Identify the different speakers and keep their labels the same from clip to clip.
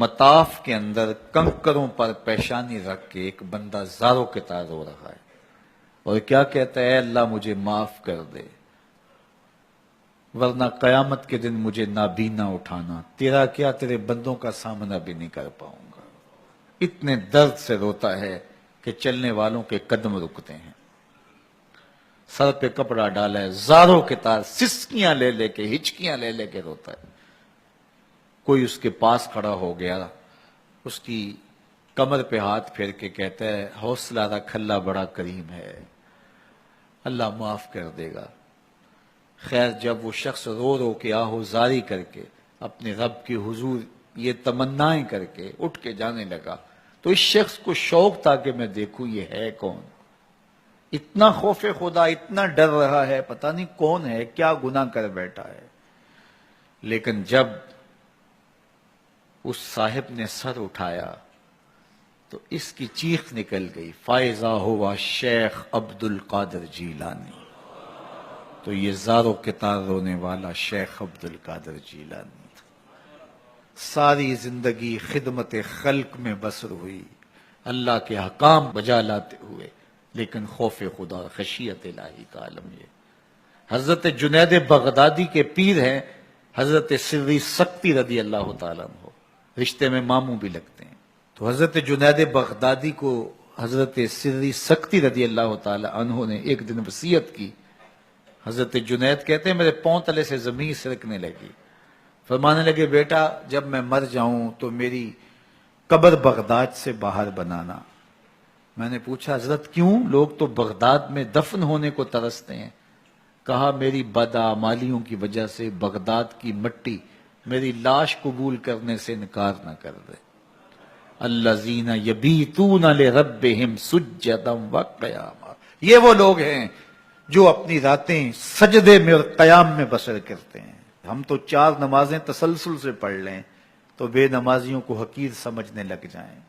Speaker 1: مطاف کے اندر کنکروں پر پیشانی رکھ کے ایک بندہ زاروں کے تار رو رہا ہے اور کیا کہتا ہے، اللہ مجھے معاف کر دے ورنہ قیامت کے دن مجھے نابینا اٹھانا، تیرا کیا تیرے بندوں کا سامنا بھی نہیں کر پاؤں گا۔ اتنے درد سے روتا ہے کہ چلنے والوں کے قدم رکتے ہیں۔ سر پہ کپڑا ڈالا ہے، زاروں کے تار، سسکیاں لے لے کے، ہچکیاں لے لے کے روتا ہے۔ کوئی اس کے پاس کھڑا ہو گیا، اس کی کمر پہ ہاتھ پھیر کے کہتا ہے، حوصلہ رکھ، اللہ بڑا کریم ہے، اللہ معاف کر دے گا۔ خیر جب وہ شخص رو رو کے آہوزاری کر کے اپنے رب کے حضور یہ تمنائیں کر کے اٹھ کے جانے لگا تو اس شخص کو شوق تھا کہ میں دیکھوں یہ ہے کون، اتنا خوف خدا، اتنا ڈر رہا ہے، پتہ نہیں کون ہے، کیا گناہ کر بیٹھا ہے۔ لیکن جب اس صاحب نے سر اٹھایا تو اس کی چیخ نکل گئی، فائزہ ہوا شیخ عبد القادر جیلانی۔ تو یہ زاروں کے تار رونے والا شیخ عبد القادر جیلانی تھا۔ ساری زندگی خدمت خلق میں بسر ہوئی، اللہ کے حکام بجا لاتے ہوئے، لیکن خوف خدا، خشیت الہی کا عالم یہ۔ حضرت جنید بغدادی کے پیر ہیں حضرت سری سکتی رضی اللہ تعالیٰ عنہ، رشتے میں ماموں بھی لگتے ہیں۔ تو حضرت جنید بغدادی کو حضرت سری سکتی رضی اللہ تعالیٰ عنہ نے ایک دن وصیت کی۔ حضرت جنید کہتے ہیں میرے پاؤں تلے سے زمین سرکنے لگی، فرمانے لگے بیٹا جب میں مر جاؤں تو میری قبر بغداد سے باہر بنانا۔ میں نے پوچھا حضرت کیوں؟ لوگ تو بغداد میں دفن ہونے کو ترستے ہیں۔ کہا میری بدعمالیوں کی وجہ سے بغداد کی مٹی میری لاش قبول کرنے سے انکار نہ کر دے۔ الذین یبیتون لربہم سجدا وقیاما، یہ وہ لوگ ہیں جو اپنی راتیں سجدے میں اور قیام میں بسر کرتے ہیں۔ ہم تو 4 نمازیں تسلسل سے پڑھ لیں تو بے نمازیوں کو حقیر سمجھنے لگ جائیں،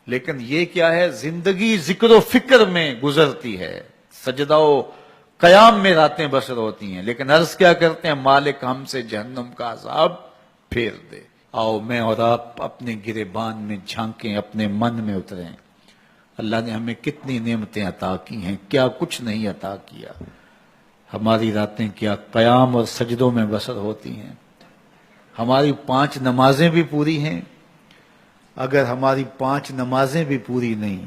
Speaker 1: لیکن یہ کیا ہے، زندگی ذکر و فکر میں گزرتی ہے، سجدہ و قیام میں راتیں بسر ہوتی ہیں، لیکن عرض کیا کرتے ہیں، مالک ہم سے جہنم کا عذاب پھیر دے۔ آؤ میں اور آپ اپنے گریبان میں جھانکیں، اپنے من میں اتریں، اللہ نے ہمیں کتنی نعمتیں عطا کی ہیں، کیا کچھ نہیں عطا کیا۔ ہماری راتیں کیا قیام اور سجدوں میں بسر ہوتی ہیں۔ ہماری 5 نمازیں بھی پوری ہیں، اگر ہماری 5 نمازیں بھی پوری نہیں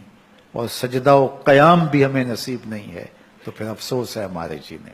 Speaker 1: اور سجدہ و قیام بھی ہمیں نصیب نہیں ہے تو پھر افسوس ہے ہمارے جینے۔